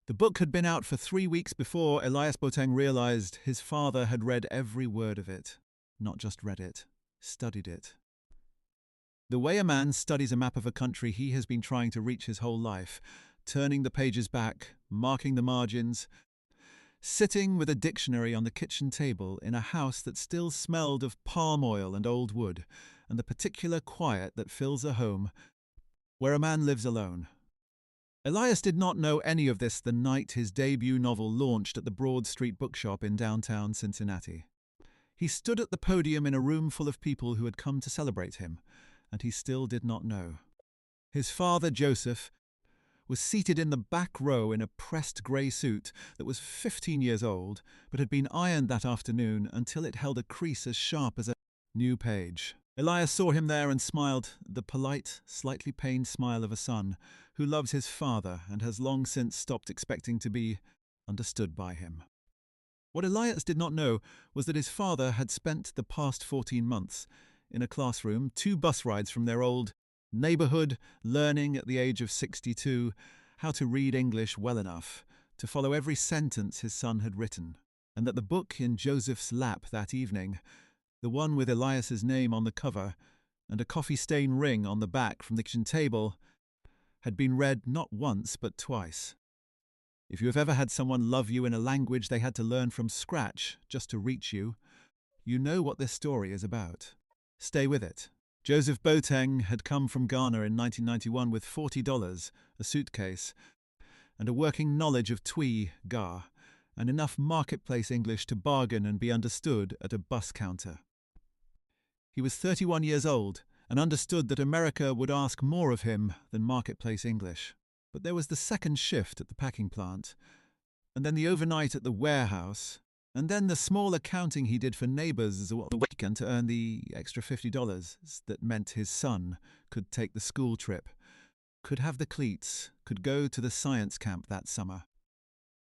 The book had been out for 3 weeks before Elias Boateng realized his father had read every word of it. Not just read it, studied it. The way a man studies a map of a country he has been trying to reach his whole life, turning the pages back, marking the margins, sitting with a dictionary on the kitchen table in a house that still smelled of palm oil and old wood, and the particular quiet that fills a home where a man lives alone. Elias did not know any of this the night his debut novel launched at the Broad Street bookshop in downtown Cincinnati. He stood at the podium in a room full of people who had come to celebrate him, and he still did not know. His father, Joseph, was seated in the back row in a pressed grey suit that was 15 years old, but had been ironed that afternoon until it held a crease as sharp as a new page. Elias saw him there and smiled, the polite, slightly pained smile of a son who loves his father and has long since stopped expecting to be understood by him. What Elias did not know was that his father had spent the past 14 months in a classroom 2 bus rides from their old neighborhood, learning at the age of 62 how to read English well enough to follow every sentence his son had written, and that the book in Joseph's lap that evening, the one with Elias's name on the cover and a coffee-stain ring on the back from the kitchen table, had been read not once but twice. If you have ever had someone love you in a language they had to learn from scratch just to reach you, you know what this story is about. Stay with it. Joseph Boateng had come from Ghana in 1991 with $40, a suitcase, and a working knowledge of Twi, Ga, and enough marketplace English to bargain and be understood at a bus counter. He was 31 years old and understood that America would ask more of him than marketplace English. But there was the second shift at the packing plant, and then the overnight at the warehouse, and then the small accounting he did for neighbours as a weekend to earn the extra $50 that meant his son could take the school trip, could have the cleats, could go to the science camp that summer.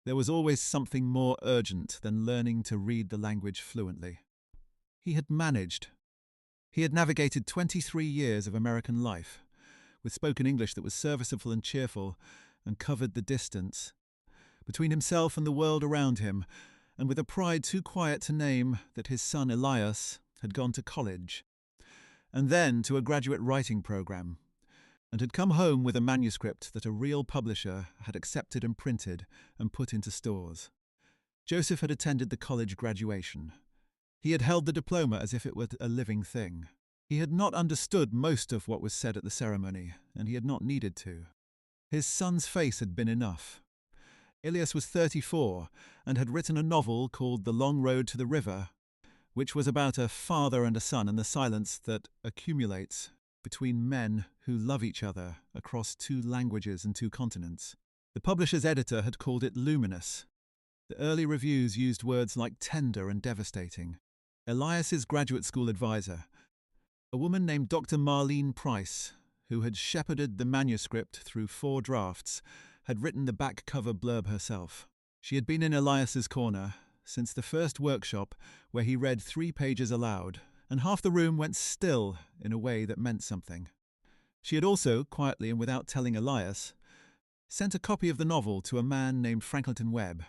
There was always something more urgent than learning to read the language fluently. He had managed. He had navigated 23 years of American life, with spoken English that was serviceable and cheerful, and covered the distance between himself and the world around him, and with a pride too quiet to name that his son Elias had gone to college, and then to a graduate writing program, and had come home with a manuscript that a real publisher had accepted and printed and put into stores. Joseph had attended the college graduation. He had held the diploma as if it were a living thing. He had not understood most of what was said at the ceremony, and he had not needed to. His son's face had been enough. Elias was 34 and had written a novel called The Long Road to the River, which was about a father and a son and the silence that accumulates between men who love each other across 2 languages and 2 continents. The publisher's editor had called it luminous. The early reviews used words like tender and devastating. Elias's graduate school advisor, a woman named Dr. Marlene Price, who had shepherded the manuscript through 4 drafts, had written the back cover blurb herself. She had been in Elias's corner since the first workshop where he read 3 pages aloud, and half the room went still in a way that meant something. She had also, quietly and without telling Elias, sent a copy of the novel to a man named Franklin Webb,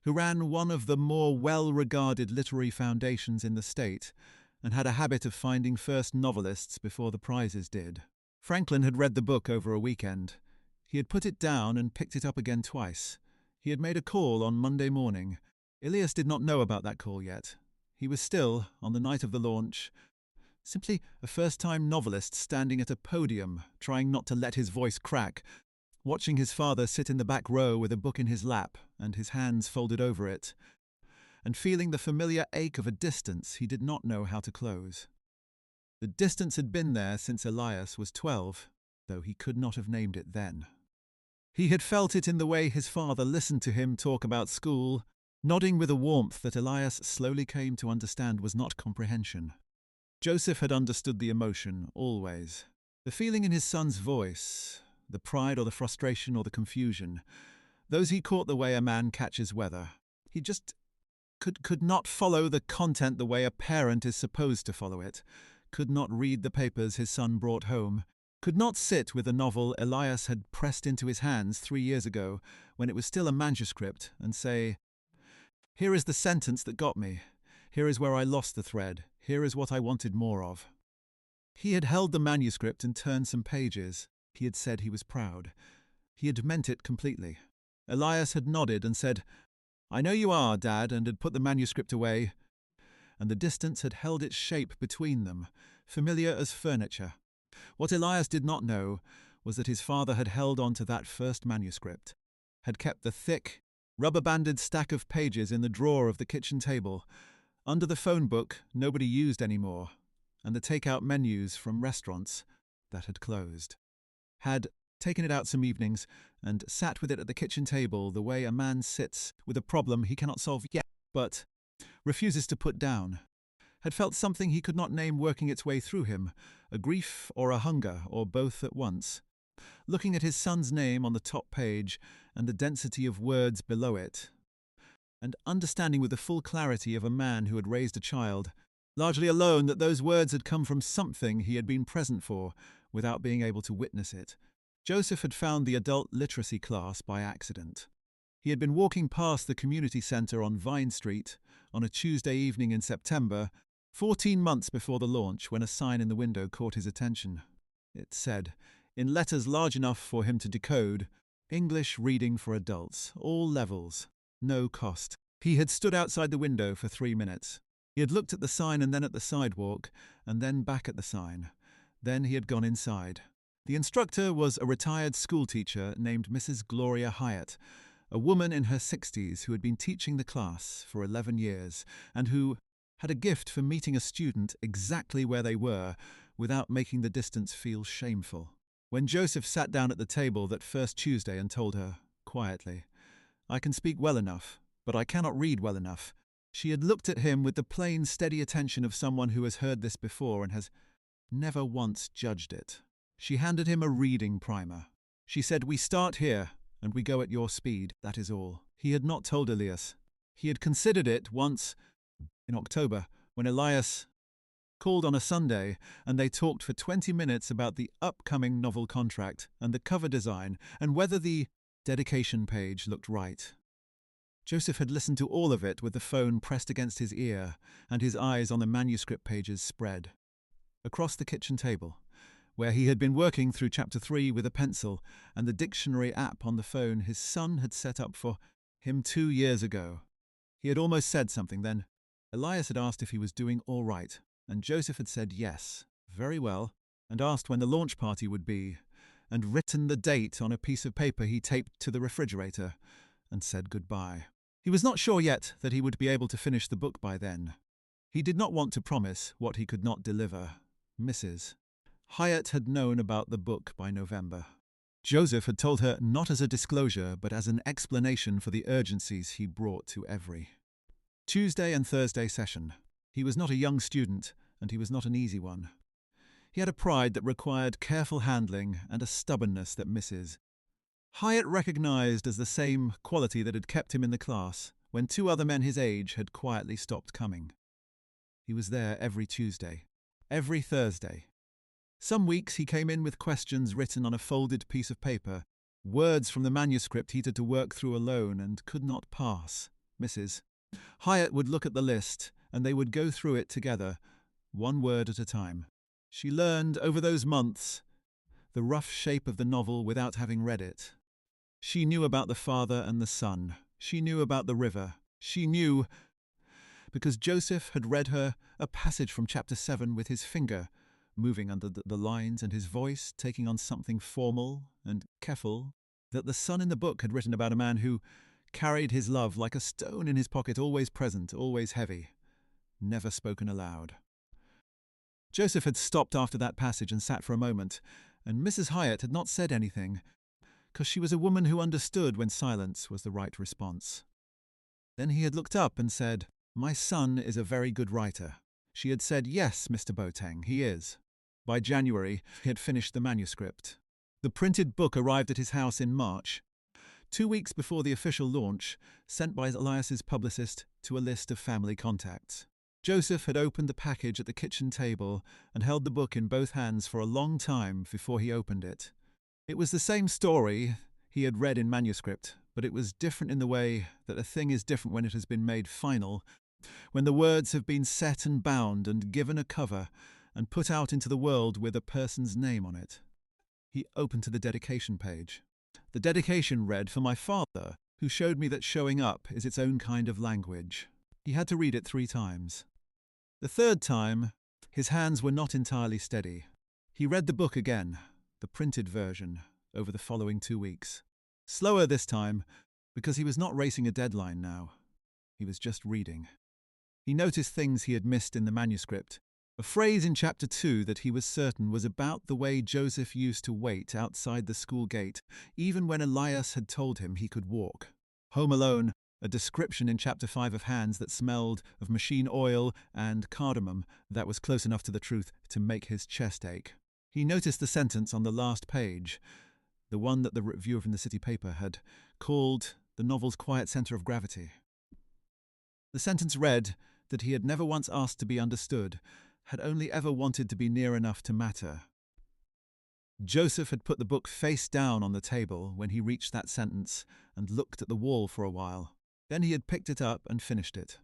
who ran one of the more well-regarded literary foundations in the state and had a habit of finding first novelists before the prizes did. Franklin had read the book over a weekend. He had put it down and picked it up again twice. He had made a call on Monday morning. Elias did not know about that call yet. He was still, on the night of the launch, simply a first-time novelist standing at a podium, trying not to let his voice crack, watching his father sit in the back row with a book in his lap and his hands folded over it, and feeling the familiar ache of a distance he did not know how to close. The distance had been there since Elias was 12, though he could not have named it then. He had felt it in the way his father listened to him talk about school, nodding with a warmth that Elias slowly came to understand was not comprehension. Joseph had understood the emotion, always. The feeling in his son's voice, the pride or the frustration or the confusion, those he caught the way a man catches weather. He just could not follow the content the way a parent is supposed to follow it, could not read the papers his son brought home, could not sit with the novel Elias had pressed into his hands 3 years ago when it was still a manuscript and say, "Here is the sentence that got me. Here is where I lost the thread. Here is what I wanted more of." He had held the manuscript and turned some pages. He had said he was proud. He had meant it completely. Elias had nodded and said, "I know you are, Dad," and had put the manuscript away, and the distance had held its shape between them, familiar as furniture. What Elias did not know was that his father had held on to that first manuscript, had kept the thick, rubber-banded stack of pages in the drawer of the kitchen table, under the phone book nobody used anymore, and the take-out menus from restaurants that had closed. Had taken it out some evenings and sat with it at the kitchen table the way a man sits with a problem he cannot solve yet, but refuses to put down. Had felt something he could not name working its way through him, a grief or a hunger or both at once. Looking at his son's name on the top page and the density of words below it, and understanding with the full clarity of a man who had raised a child, largely alone, that those words had come from something he had been present for without being able to witness it. Joseph had found the adult literacy class by accident. He had been walking past the community centre on Vine Street on a Tuesday evening in September, 14 months before the launch, when a sign in the window caught his attention. It said, in letters large enough for him to decode, "English reading for adults, all levels, no cost." He had stood outside the window for 3 minutes. He had looked at the sign and then at the sidewalk, and then back at the sign. Then he had gone inside. The instructor was a retired schoolteacher named Mrs. Gloria Hyatt, a woman in her 60s who had been teaching the class for 11 years and who had a gift for meeting a student exactly where they were without making the distance feel shameful. When Joseph sat down at the table that first Tuesday and told her, quietly, "I can speak well enough, but I cannot read well enough," she had looked at him with the plain, steady attention of someone who has heard this before and has never once judged it. She handed him a reading primer. She said, "We start here, and we go at your speed, that is all." He had not told Elias. He had considered it once in October, when Elias called on a Sunday, and they talked for 20 minutes about the upcoming novel contract and the cover design and whether the dedication page looked right. Joseph had listened to all of it with the phone pressed against his ear and his eyes on the manuscript pages spread. Across the kitchen table, where he had been working through Chapter 3 with a pencil and the dictionary app on the phone his son had set up for him 2 years ago. He had almost said something then. Elias had asked if he was doing all right, and Joseph had said yes, very well, and asked when the launch party would be, and written the date on a piece of paper he taped to the refrigerator, and said goodbye. He was not sure yet that he would be able to finish the book by then. He did not want to promise what he could not deliver. Mrs. Hyatt had known about the book by November. Joseph had told her not as a disclosure, but as an explanation for the urgencies he brought to every Tuesday and Thursday session. He was not a young student, and he was not an easy one. He had a pride that required careful handling and a stubbornness that Mrs. Hyatt recognized as the same quality that had kept him in the class when 2 other men his age had quietly stopped coming. He was there every Tuesday, every Thursday. Some weeks he came in with questions written on a folded piece of paper, words from the manuscript he had to work through alone and could not pass. Mrs. Hyatt would look at the list, and they would go through it together, 1 word at a time. She learned over those months the rough shape of the novel without having read it. She knew about the father and the son. She knew about the river. She knew because Joseph had read her a passage from Chapter 7 with his finger moving under the lines and his voice taking on something formal and careful, that the son in the book had written about a man who carried his love like a stone in his pocket, always present, always heavy, never spoken aloud. Joseph had stopped after that passage and sat for a moment, and Mrs. Hyatt had not said anything, because she was a woman who understood when silence was the right response. Then he had looked up and said, "My son is a very good writer." She had said, "Yes, Mr. Boateng, he is." By January, he had finished the manuscript. The printed book arrived at his house in March, 2 weeks before the official launch, sent by Elias's publicist to a list of family contacts. Joseph had opened the package at the kitchen table and held the book in both hands for a long time before he opened it. It was the same story he had read in manuscript, but it was different in the way that a thing is different when it has been made final, when the words have been set and bound and given a cover and put out into the world with a person's name on it. He opened to the dedication page. The dedication read, "For my father, who showed me that showing up is its own kind of language." He had to read it 3 times. The third time, his hands were not entirely steady. He read the book again, the printed version, over the following 2 weeks. Slower this time, because he was not racing a deadline now. He was just reading. He noticed things he had missed in the manuscript. A phrase in chapter 2 that he was certain was about the way Joseph used to wait outside the school gate, even when Elias had told him he could walk. Home alone, a description in chapter 5 of hands that smelled of machine oil and cardamom that was close enough to the truth to make his chest ache. He noticed the sentence on the last page, the one that the reviewer from the city paper had called the novel's quiet center of gravity. The sentence read that he had never once asked to be understood, had only ever wanted to be near enough to matter. Joseph had put the book face down on the table when he reached that sentence and looked at the wall for a while. Then he had picked it up and finished it.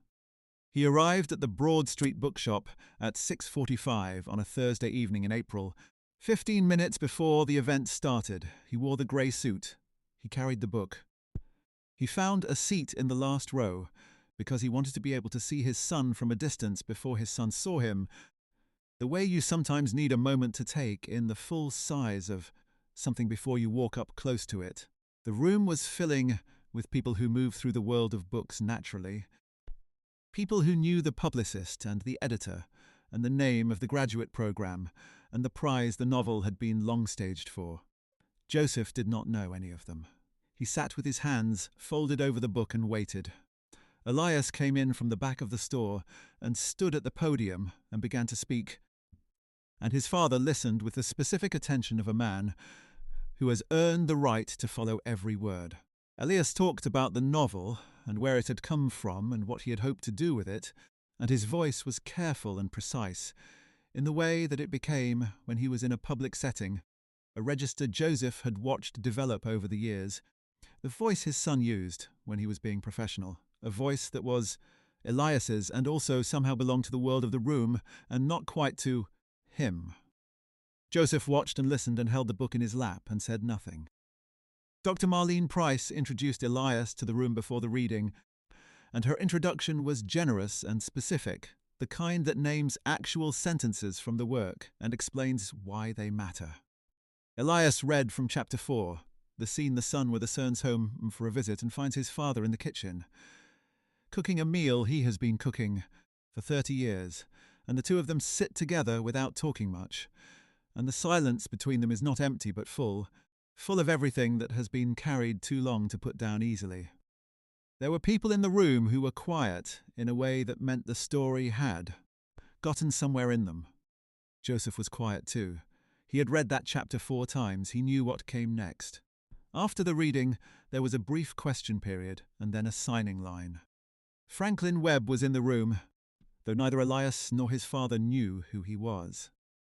He arrived at the Broad Street bookshop at 6:45 on a Thursday evening in April. 15 minutes before the event started, he wore the grey suit. He carried the book. He found a seat in the last row because he wanted to be able to see his son from a distance before his son saw him, the way you sometimes need a moment to take in the full size of something before you walk up close to it. The room was filling with people who move through the world of books naturally. People who knew the publicist and the editor, and the name of the graduate program, and the prize the novel had been long staged for. Joseph did not know any of them. He sat with his hands folded over the book and waited. Elias came in from the back of the store and stood at the podium and began to speak, and his father listened with the specific attention of a man who has earned the right to follow every word. Elias talked about the novel and where it had come from and what he had hoped to do with it, and his voice was careful and precise, in the way that it became when he was in a public setting, a register Joseph had watched develop over the years, the voice his son used when he was being professional, a voice that was Elias's and also somehow belonged to the world of the room and not quite to him. Joseph watched and listened and held the book in his lap and said nothing. Dr. Marlene Price introduced Elias to the room before the reading, and her introduction was generous and specific, the kind that names actual sentences from the work and explains why they matter. Elias read from chapter 4, the scene the son returns home for a visit and finds his father in the kitchen, cooking a meal he has been cooking for 30 years, and the two of them sit together without talking much, and the silence between them is not empty but full of everything that has been carried too long to put down easily. There were people in the room who were quiet in a way that meant the story had gotten somewhere in them. Joseph was quiet too. He had read that chapter 4 times. He knew what came next. After the reading, there was a brief question period and then a signing line. Franklin Webb was in the room, though neither Elias nor his father knew who he was.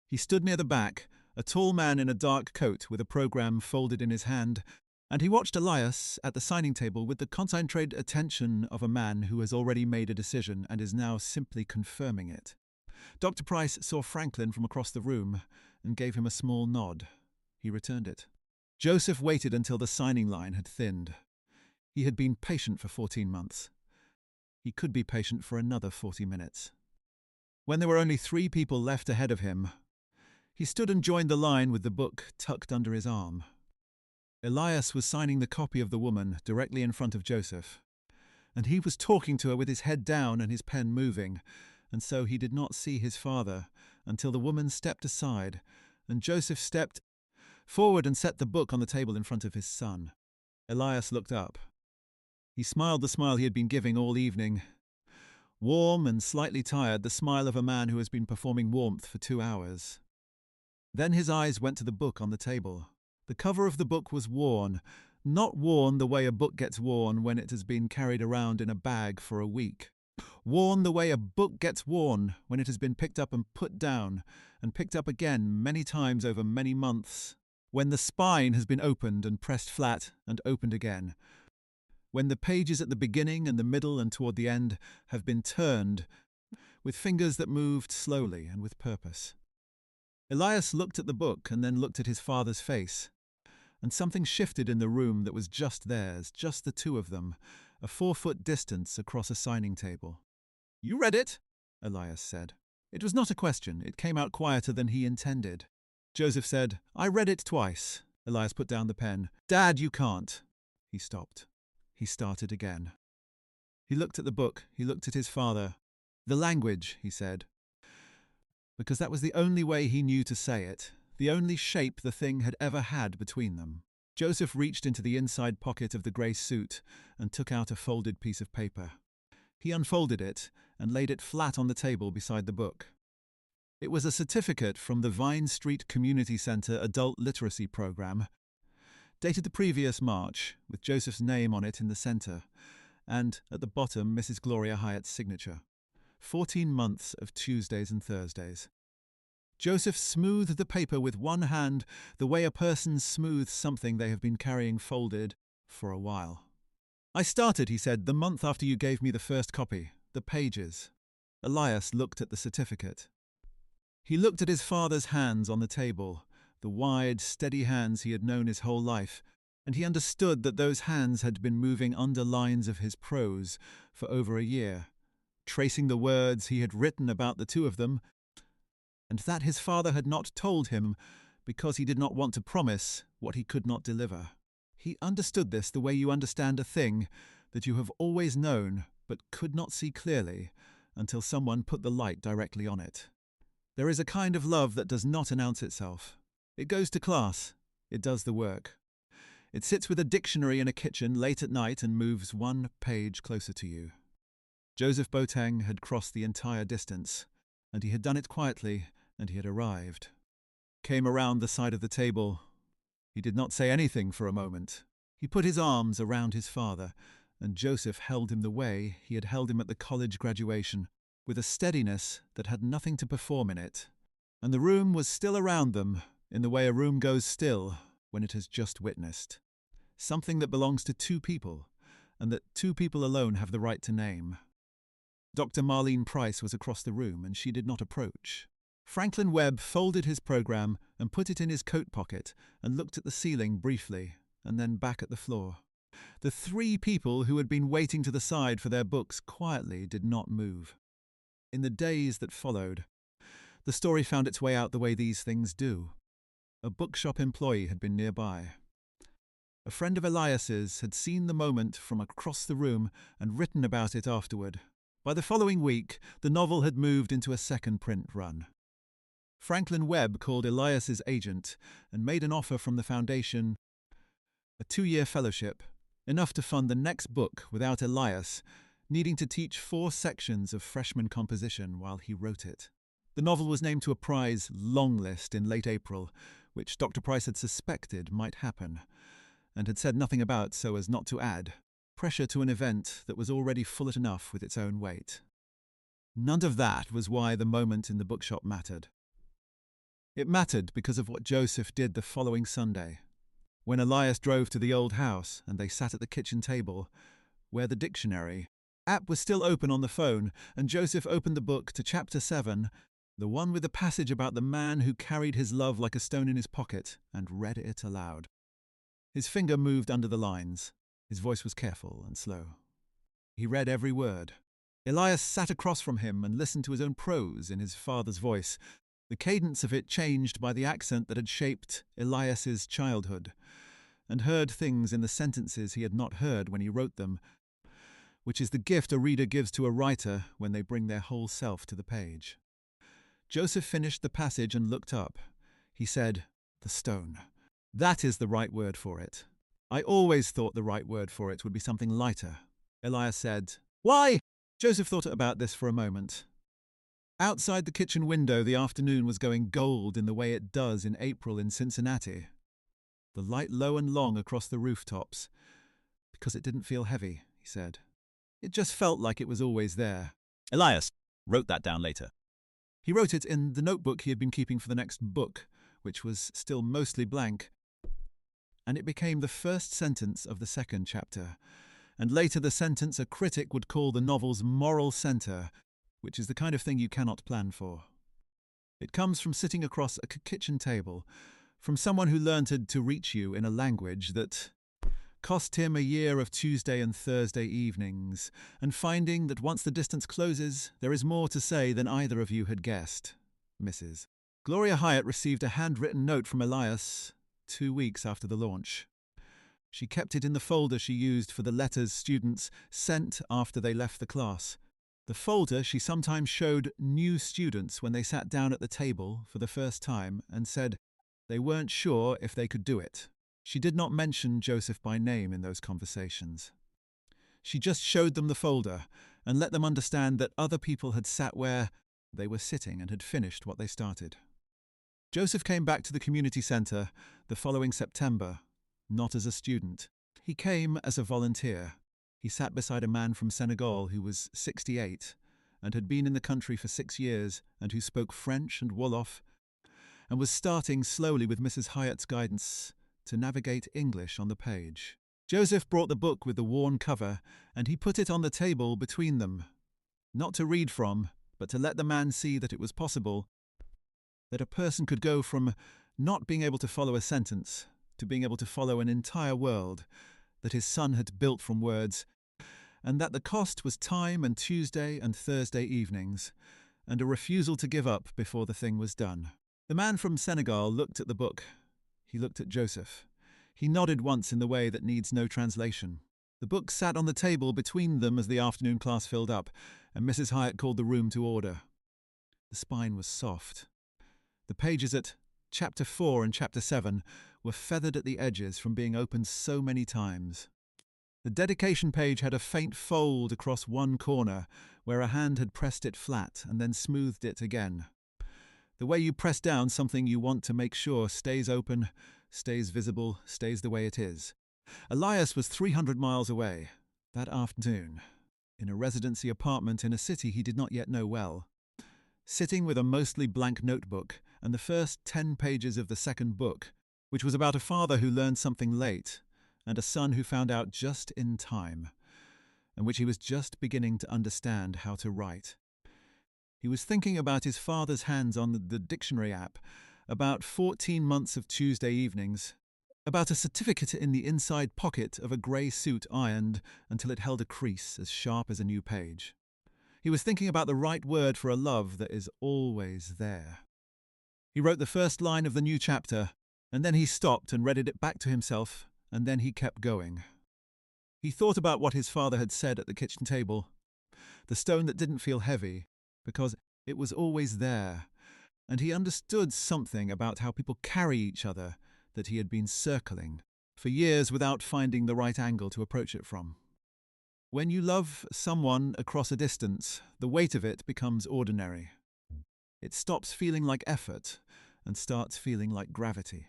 He stood near the back, a tall man in a dark coat with a program folded in his hand, and he watched Elias at the signing table with the concentrated attention of a man who has already made a decision and is now simply confirming it. Dr. Price saw Franklin from across the room and gave him a small nod. He returned it. Joseph waited until the signing line had thinned. He had been patient for 14 months. He could be patient for another 40 minutes. When there were only 3 people left ahead of him, he stood and joined the line with the book tucked under his arm. Elias was signing the copy of the woman directly in front of Joseph, and he was talking to her with his head down and his pen moving, and so he did not see his father until the woman stepped aside, and Joseph stepped forward and set the book on the table in front of his son. Elias looked up. He smiled the smile he had been giving all evening. Warm and slightly tired, the smile of a man who has been performing warmth for 2 hours. Then his eyes went to the book on the table. The cover of the book was worn, not worn the way a book gets worn when it has been carried around in a bag for a week. worn the way a book gets worn when it has been picked up and picked up again many times over many months, when the spine has been opened and pressed flat and opened again, when the pages at the beginning and the middle and toward the end have been turned with fingers that moved slowly and with purpose. Elias looked at the book and then looked at his father's face, and something shifted in the room that was just theirs, just the two of them, a 4-foot distance across a signing table. "You read it?" Elias said. It was not a question. It came out quieter than he intended. Joseph said, "I read it twice." Elias put down the pen. "Dad, you can't." He stopped. He started again. He looked at the book. He looked at his father. "The language," he said, because that was the only way he knew to say it, the only shape the thing had ever had between them. Joseph reached into the inside pocket of the grey suit and took out a folded piece of paper. He unfolded it and laid it flat on the table beside the book. It was a certificate from the Vine Street Community Center Adult Literacy Program, dated the previous March, with Joseph's name on it in the center, and at the bottom Mrs. Gloria Hyatt's signature. 14 months of Tuesdays and Thursdays. Joseph smoothed the paper with one hand, the way a person smooths something they have been carrying folded for a while. "I started," he said, "the month after you gave me the first copy, the pages." Elias looked at the certificate. He looked at his father's hands on the table, the wide, steady hands he had known his whole life, and he understood that those hands had been moving under lines of his prose for over a year, tracing the words he had written about the two of them, and that his father had not told him because he did not want to promise what he could not deliver. He understood this the way you understand a thing that you have always known but could not see clearly until someone put the light directly on it. There is a kind of love that does not announce itself. It goes to class. It does the work. It sits with a dictionary in a kitchen late at night and moves one page closer to you. Joseph Boateng had crossed the entire distance, and he had done it quietly, and he had arrived. Came around the side of the table. He did not say anything for a moment. He put his arms around his father, and Joseph held him the way he had held him at the college graduation, with a steadiness that had nothing to perform in it. And the room was still around them, in the way a room goes still when it has just witnessed. Something that belongs to two people, and that two people alone have the right to name. Dr. Marlene Price was across the room, and she did not approach. Franklin Webb folded his program and put it in his coat pocket and looked at the ceiling briefly, and then back at the floor. The three people who had been waiting to the side for their books quietly did not move. In the days that followed, the story found its way out the way these things do. A bookshop employee had been nearby. A friend of Elias's had seen the moment from across the room and written about it afterward. By the following week, the novel had moved into a second print run. Franklin Webb called Elias's agent and made an offer from the foundation, a 2-year fellowship, enough to fund the next book without Elias needing to teach 4 sections of freshman composition while he wrote it. The novel was named to a prize long list in late April, which Dr. Price had suspected might happen, and had said nothing about so as not to add pressure to an event that was already full enough with its own weight. None of that was why the moment in the bookshop mattered. It mattered because of what Joseph did the following Sunday, when Elias drove to the old house and they sat at the kitchen table, where the dictionary app was still open on the phone, and Joseph opened the book to chapter 7, the one with the passage about the man who carried his love like a stone in his pocket, and read it aloud. His finger moved under the lines. His voice was careful and slow. He read every word. Elias sat across from him and listened to his own prose in his father's voice, the cadence of it changed by the accent that had shaped Elias's childhood, and heard things in the sentences he had not heard when he wrote them, which is the gift a reader gives to a writer when they bring their whole self to the page. Joseph finished the passage and looked up. He said, "The stone. That is the right word for it. I always thought the right word for it would be something lighter." Elias said, "Why?" Joseph thought about this for a moment. Outside the kitchen window, the afternoon was going gold in the way it does in April in Cincinnati. The light low and long across the rooftops, because it didn't feel heavy, he said. It just felt like it was always there. Elias wrote that down later. He wrote it in the notebook he had been keeping for the next book, which was still mostly blank, and it became the first sentence of the second chapter, and later the sentence a critic would call the novel's moral centre, which is the kind of thing you cannot plan for. It comes from sitting across a kitchen table, from someone who learned to reach you in a language that cost him a year of Tuesday and Thursday evenings, and finding that once the distance closes, there is more to say than either of you had guessed. Mrs. Gloria Hyatt received a handwritten note from Elias 2 weeks after the launch. She kept it in the folder she used for the letters students sent after they left the class. The folder she sometimes showed new students when they sat down at the table for the first time and said they weren't sure if they could do it. She did not mention Joseph by name in those conversations. She just showed them the folder and let them understand that other people had sat where they were sitting and had finished what they started. Joseph came back to the community centre the following September, not as a student. He came as a volunteer. He sat beside a man from Senegal who was 68 and had been in the country for 6 years and who spoke French and Wolof and was starting slowly with Mrs. Hyatt's guidance to navigate English on the page. Joseph brought the book with the worn cover and he put it on the table between them, not to read from, but to let the man see that it was possible, that a person could go from not being able to follow a sentence to being able to follow an entire world that his son had built from words, and that the cost was time and Tuesday and Thursday evenings, and a refusal to give up before the thing was done. The man from Senegal looked at the book. He looked at Joseph. He nodded once in the way that needs no translation. The book sat on the table between them as the afternoon class filled up, and Mrs. Hyatt called the room to order. The spine was soft. The pages at Chapter 4 and Chapter 7 were feathered at the edges from being opened so many times. The dedication page had a faint fold across one corner where a hand had pressed it flat and then smoothed it again. The way you press down something you want to make sure stays open, stays visible, stays the way it is. Elias was 300 miles away that afternoon, in a residency apartment in a city he did not yet know well, sitting with a mostly blank notebook and the first 10 pages of the second book, which was about a father who learned something late and a son who found out just in time, and which he was just beginning to understand how to write. He was thinking about his father's hands on the dictionary app, about 14 months of Tuesday evenings, about a certificate in the inside pocket of a grey suit ironed until it held a crease as sharp as a new page. He was thinking about the right word for a love that is always there. He wrote the first line of the new chapter, and then he stopped and read it back to himself, and then he kept going. He thought about what his father had said at the kitchen table, the stone that didn't feel heavy, because it was always there, and he understood something about how people carry each other that he had been circling for years without finding the right angle to approach it from. When you love someone across a distance, the weight of it becomes ordinary. It stops feeling like effort and starts feeling like gravity.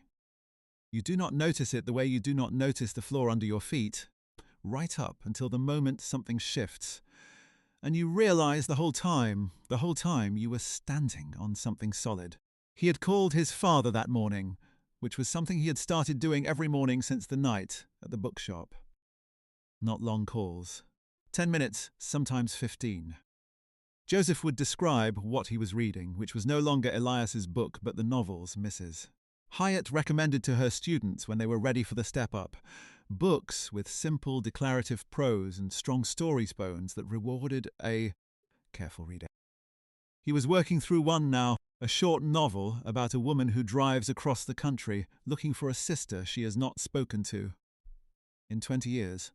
You do not notice it the way you do not notice the floor under your feet, right up until the moment something shifts, and you realize the whole time you were standing on something solid. He had called his father that morning, which was something he had started doing every morning since the night at the bookshop. Not long calls. 10 minutes, sometimes 15. Joseph would describe what he was reading, which was no longer Elias's book but the novels Mrs. Hyatt recommended to her students when they were ready for the step-up, books with simple declarative prose and strong story spoons that rewarded a careful reader. He was working through one now, a short novel about a woman who drives across the country looking for a sister she has not spoken to in 20 years.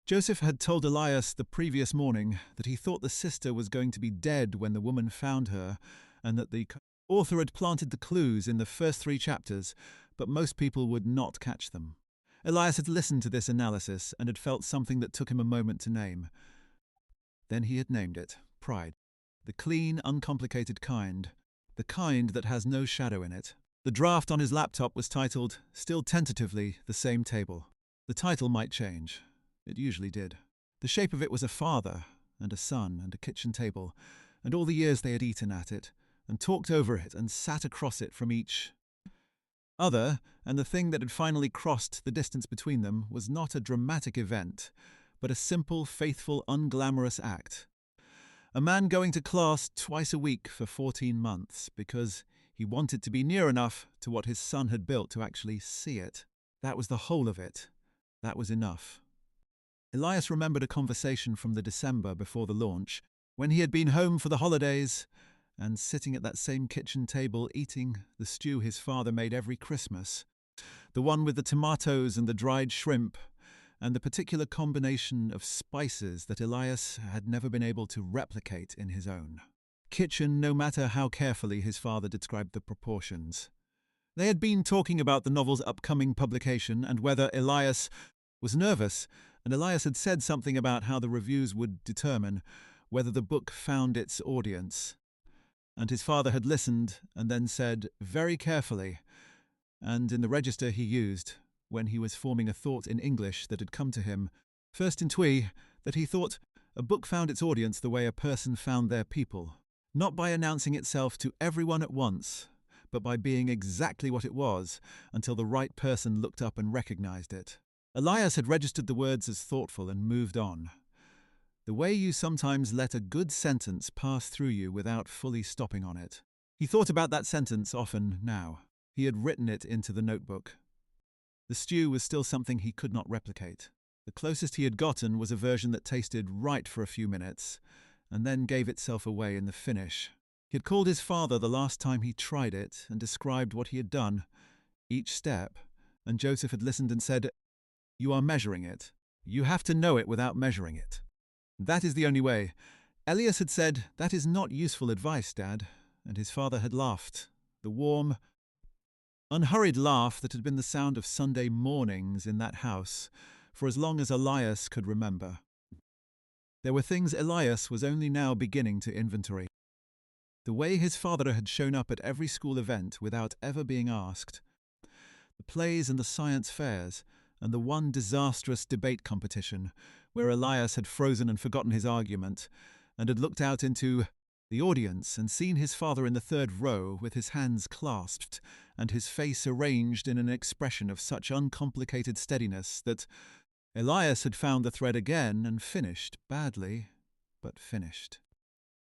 Joseph had told Elias the previous morning that he thought the sister was going to be dead when the woman found her, and that the author had planted the clues in the first 3 chapters, but most people would not catch them. Elias had listened to this analysis and had felt something that took him a moment to name. Then he had named it pride. The clean, uncomplicated kind. The kind that has no shadow in it. The draft on his laptop was titled, still tentatively, The Same Table. The title might change. It usually did. The shape of it was a father, and a son and a kitchen table, and all the years they had eaten at it, and talked over it and sat across it from each other, and the thing that had finally crossed the distance between them was not a dramatic event, but a simple, faithful, unglamorous act. A man going to class twice a week for 14 months because he wanted to be near enough to what his son had built to actually see it. That was the whole of it. That was enough. Elias remembered a conversation from the December before the launch, when he had been home for the holidays and sitting at that same kitchen table eating the stew his father made every Christmas, the one with the tomatoes and the dried shrimp, and the particular combination of spices that Elias had never been able to replicate in his own kitchen, no matter how carefully his father described the proportions. They had been talking about the novel's upcoming publication and whether Elias was nervous, and Elias had said something about how the reviews would determine whether the book found its audience. And his father had listened and then said, very carefully, and in the register he used, when he was forming a thought in English that had come to him, first in Twi, that he thought a book found its audience the way a person found their people, not by announcing itself to everyone at once, but by being exactly what it was until the right person looked up and recognized it. Elias had registered the words as thoughtful and moved on. The way you sometimes let a good sentence pass through you without fully stopping on it. He thought about that sentence often now. He had written it into the notebook. The stew was still something he could not replicate. The closest he had gotten was a version that tasted right for a few minutes, and then gave itself away in the finish. He had called his father the last time he tried it and described what he had done, each step, and Joseph had listened and said, "You are measuring it. You have to know it without measuring it. That is the only way." Elias had said, "That is not useful advice, Dad," and his father had laughed, the warm, unhurried laugh that had been the sound of Sunday mornings in that house for as long as Elias could remember. There were things Elias was only now beginning to inventory. The way his father had shown up at every school event without ever being asked, the plays and the science fairs, and the one disastrous debate competition where Elias had frozen and forgotten his argument and had looked out into the audience and seen his father in the third row with his hands clasped and his face arranged in an expression of such uncomplicated steadiness that Elias had found the thread again and finished, badly, but finished.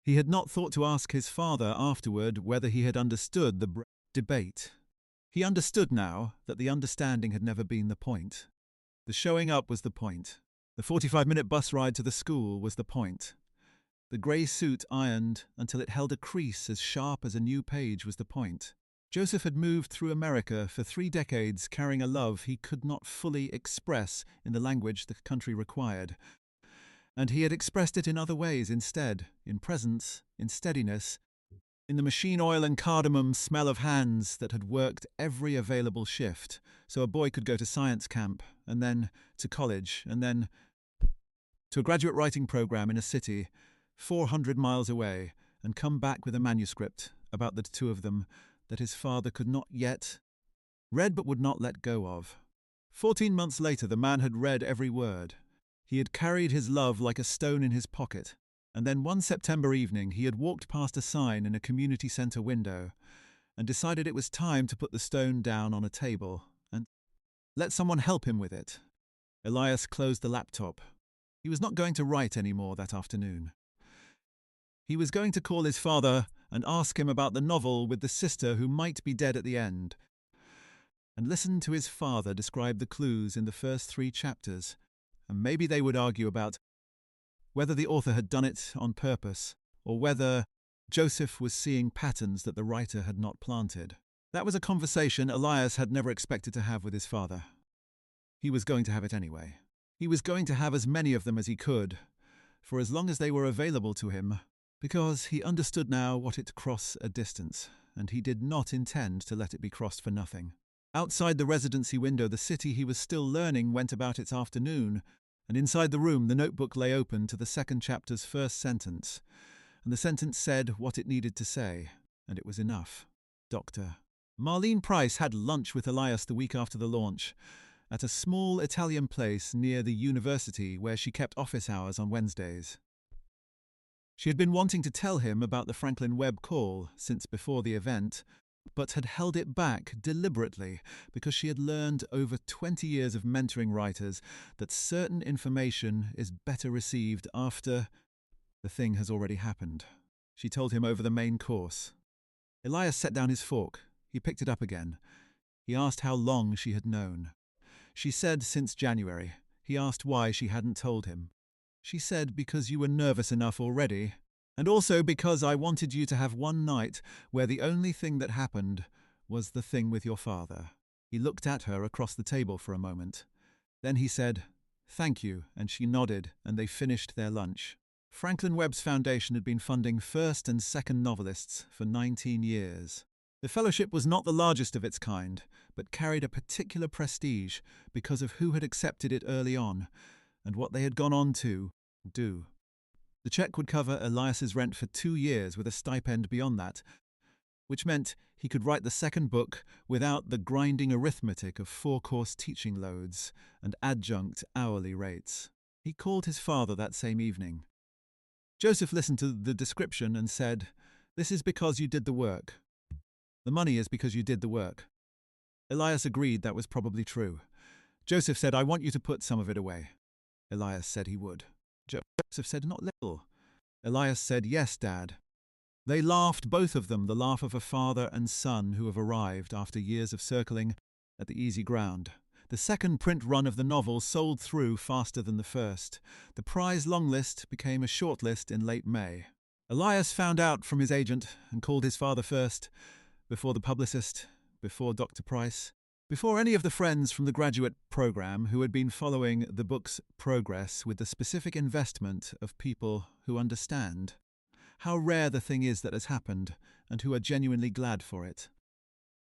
He had not thought to ask his father afterward whether he had understood the debate. He understood now that the understanding had never been the point. The showing up was the point. The 45-minute bus ride to the school was the point. The grey suit ironed until it held a crease as sharp as a new page was the point. Joseph had moved through America for 3 decades carrying a love he could not fully express in the language the country required. And he had expressed it in other ways instead, in presence, in steadiness, in the machine oil and cardamom smell of hands that had worked every available shift, so a boy could go to science camp, and then to college, and then to a graduate writing program in a city 400 miles away, and come back with a manuscript about the two of them that his father could not yet read but would not let go of. 14 months later the man had read every word. He had carried his love like a stone in his pocket, and then one September evening he had walked past a sign in a community centre window and decided it was time to put the stone down on a table and let someone help him with it. Elias closed the laptop. He was not going to write any more that afternoon. He was going to call his father and ask him about the novel with the sister who might be dead at the end, and listen to his father describe the clues in the first 3 chapters, and maybe they would argue about whether the author had done it on purpose or whether Joseph was seeing patterns that the writer had not planted. That was a conversation Elias had never expected to have with his father. He was going to have it anyway. He was going to have as many of them as he could, for as long as they were available to him, because he understood now what it cross a distance, and he did not intend to let it be crossed for nothing. Outside the residency window, the city he was still learning went about its afternoon, and inside the room the notebook lay open to the 2nd chapter's first sentence, and the sentence said what it needed to say, and it was enough. Dr. Marlene Price had lunch with Elias the week after the launch, at a small Italian place near the university where she kept office hours on Wednesdays. She had been wanting to tell him about the Franklin Webb call since before the event, but had held it back deliberately because she had learned over 20 years of mentoring writers that certain information is better received after the thing has already happened. She told him over the main course. Elias set down his fork. He picked it up again. He asked how long she had known. She said since January. He asked why she hadn't told him. She said because you were nervous enough already, and also because I wanted you to have one night where the only thing that happened was the thing with your father. He looked at her across the table for a moment. Then he said, "Thank you," and she nodded, and they finished their lunch. Franklin Webb's foundation had been funding first and second novelists for 19 years. The fellowship was not the largest of its kind, but carried a particular prestige because of who had accepted it early on and what they had gone on to do. The check would cover Elias's rent for 2 years with a stipend beyond that, which meant he could write the second book without the grinding arithmetic of 4-course teaching loads and adjunct hourly rates. He called his father that same evening. Joseph listened to the description and said, "This is because you did the work. The money is because you did the work." Elias agreed that was probably true. Joseph said, "I want you to put some of it away." Elias said he would. Joseph said, "Not little." Elias said, "Yes, Dad." They laughed, both of them, the laugh of a father and son who have arrived after years of circling at the easy ground. The second print run of the novel sold through faster than the first. The prize long list became a short list in late May. Elias found out from his agent and called his father first, before the publicist, before Dr. Price, before any of the friends from the graduate program who had been following the book's progress with the specific investment of people who understand how rare the thing is that has happened and who are genuinely glad for it.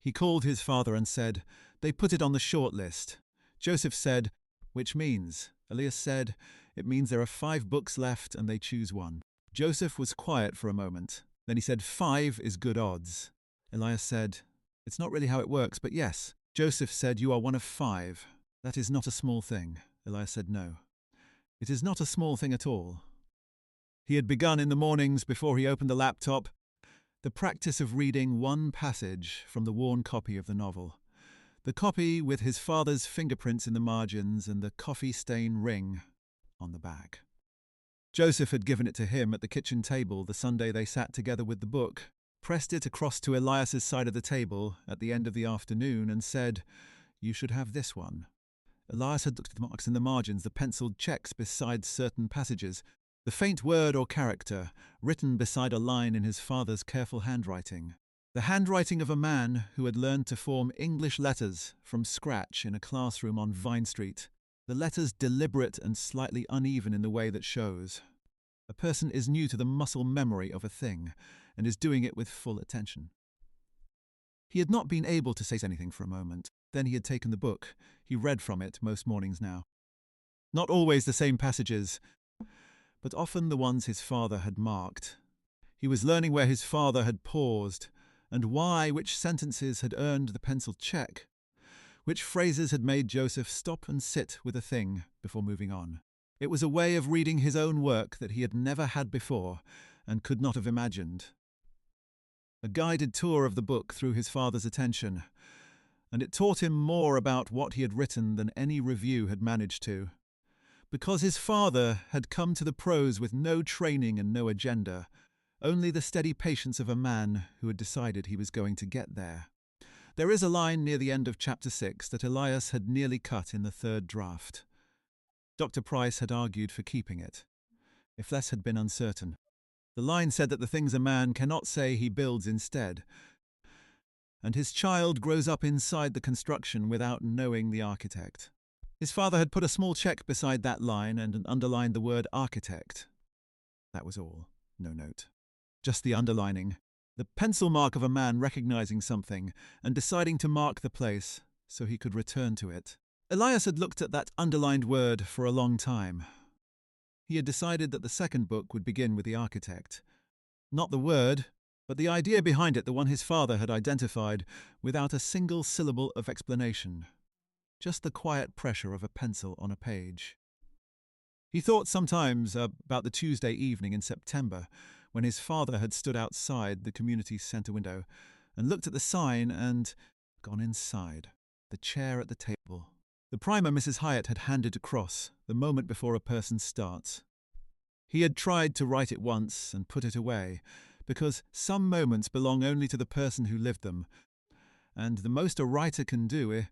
He called his father and said, "They put it on the short list." Joseph said, "Which means?" Elias said, "It means there are 5 books left and they choose one." Joseph was quiet for a moment. Then he said, "5 is good odds." Elias said, "It's not really how it works, but yes." Joseph said, "You are one of 5. That is not a small thing." Elias said, "No. It is not a small thing at all." He had begun in the mornings before he opened the laptop the practice of reading one passage from the worn copy of the novel. The copy with his father's fingerprints in the margins and the coffee stain ring on the back. Joseph had given it to him at the kitchen table the Sunday they sat together with the book, pressed it across to Elias's side of the table at the end of the afternoon and said, "You should have this one." Elias had looked at the marks in the margins, the penciled checks beside certain passages, the faint word or character written beside a line in his father's careful handwriting. The handwriting of a man who had learned to form English letters from scratch in a classroom on Vine Street. The letters deliberate and slightly uneven in the way that shows. A person is new to the muscle memory of a thing and is doing it with full attention. He had not been able to say anything for a moment. Then he had taken the book. He read from it most mornings now. Not always the same passages, but often the ones his father had marked. He was learning where his father had paused, and why which sentences had earned the pencil check, which phrases had made Joseph stop and sit with a thing before moving on. It was a way of reading his own work that he had never had before and could not have imagined. A guided tour of the book through his father's attention, and it taught him more about what he had written than any review had managed to. Because his father had come to the prose with no training and no agenda, only the steady patience of a man who had decided he was going to get there. There is a line near the end of chapter 6 that Elias had nearly cut in the third draft. Dr. Price had argued for keeping it, if less had been uncertain. The line said that the things a man cannot say he builds instead, and his child grows up inside the construction without knowing the architect. His father had put a small check beside that line and underlined the word architect. That was all. No note. Just the underlining. The pencil mark of a man recognizing something and deciding to mark the place so he could return to it. Elias had looked at that underlined word for a long time. He had decided that the second book would begin with the architect. Not the word, but the idea behind it, the one his father had identified, without a single syllable of explanation. Just the quiet pressure of a pencil on a page. He thought sometimes about the Tuesday evening in September when his father had stood outside the community centre window and looked at the sign and gone inside, the chair at the table. The primer Mrs. Hyatt had handed across the moment before a person starts. He had tried to write it once and put it away, because some moments belong only to the person who lived them, and the most a writer can do is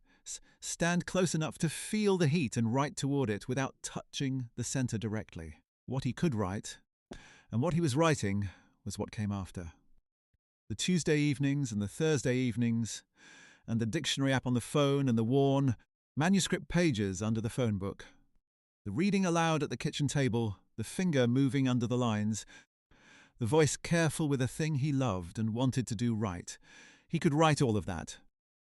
stand close enough to feel the heat and write toward it without touching the centre directly. What he could write, and what he was writing, was what came after. The Tuesday evenings and the Thursday evenings, and the dictionary app on the phone and the worn manuscript pages under the phone book. The reading aloud at the kitchen table, the finger moving under the lines, the voice careful with a thing he loved and wanted to do right. He could write all of that.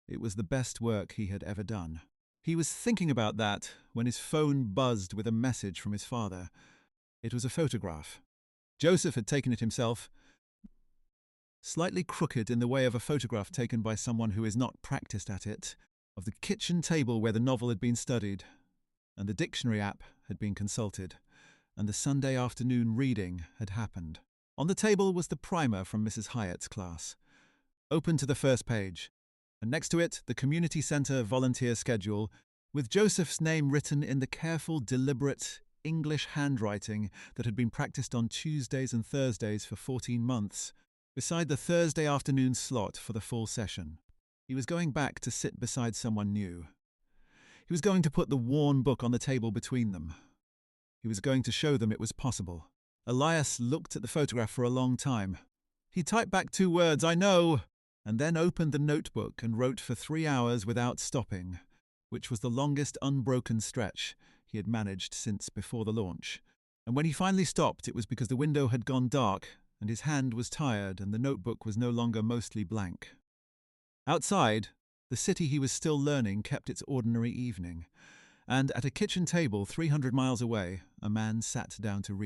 It was the best work he had ever done. He was thinking about that when his phone buzzed with a message from his father. It was a photograph. Joseph had taken it himself, slightly crooked in the way of a photograph taken by someone who is not practiced at it, of the kitchen table where the novel had been studied, and the dictionary app had been consulted, and the Sunday afternoon reading had happened. On the table was the primer from Mrs. Hyatt's class, open to the first page, and next to it the community centre volunteer schedule, with Joseph's name written in the careful, deliberate English handwriting that had been practiced on Tuesdays and Thursdays for 14 months, beside the Thursday afternoon slot for the full session. He was going back to sit beside someone new. He was going to put the worn book on the table between them. He was going to show them it was possible. Elias looked at the photograph for a long time. He typed back 2 words, "I know," and then opened the notebook and wrote for 3 hours without stopping, which was the longest unbroken stretch he had managed since before the launch. And when he finally stopped, it was because the window had gone dark and his hand was tired and the notebook was no longer mostly blank. Outside, the city he was still learning kept its ordinary evening, and at a kitchen table 300 miles away, a man sat down to read.